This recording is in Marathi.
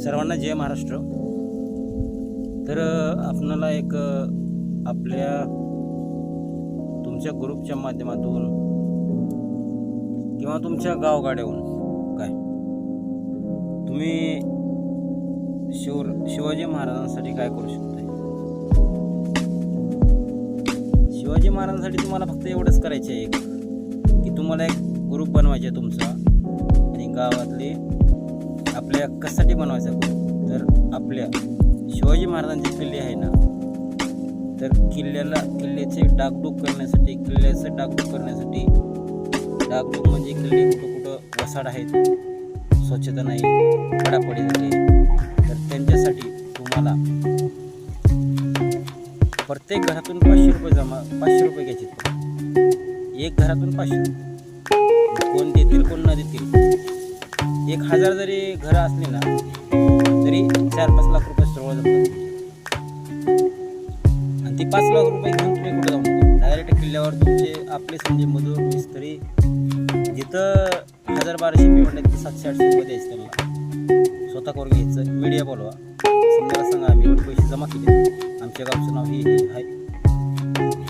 सर्वांना जय महाराष्ट्र। तर आपणाला एक आपल्या तुमच्या ग्रुपच्या माध्यमातून किंवा तुमच्या गावगाड्याहून काय तुम्ही शिवाजी महाराजांसाठी काय करू शकता। शिवाजी महाराजांसाठी तुम्हाला फक्त एवढंच करायचं आहे की तुम्हाला एक ग्रुप बनवायचा आहे तुमचा, आणि गावातले आपल्या कशासाठी बनवायचा ग्रुप, तर आपल्या शिवाजी महाराजांचे किल्ले आहे ना, तर किल्ल्याचे डागडूग करण्यासाठी, डागडूग म्हणजे किल्ले कुठं वसाड आहेत, स्वच्छता नाही, पडापडी झाली, तर त्यांच्यासाठी तुम्हाला प्रत्येक घरातून 500 रुपये घ्यायचे। एक घरातून 500 रुपये, कोण देतील कोण न देतील। 1000 जरी घरं असली ना तरी 4-5 लाख रुपये सरळ जमतात, आणि ते 5 लाख रुपये घेऊन तुम्ही कुठे जाऊ, डायरेक्ट किल्ल्यावर तुमचे आपले संजय मजूर मिस्त्री जिथं 1000-1200 पेमेंट आहे, 700-800 रुपये द्यायचे त्यांना, स्वतः करून घ्यायचं, मीडिया बोलवा, समजायला सांगा आम्ही एवढे पैसे जमा केले, आमच्या गावचं नाव हे आहे,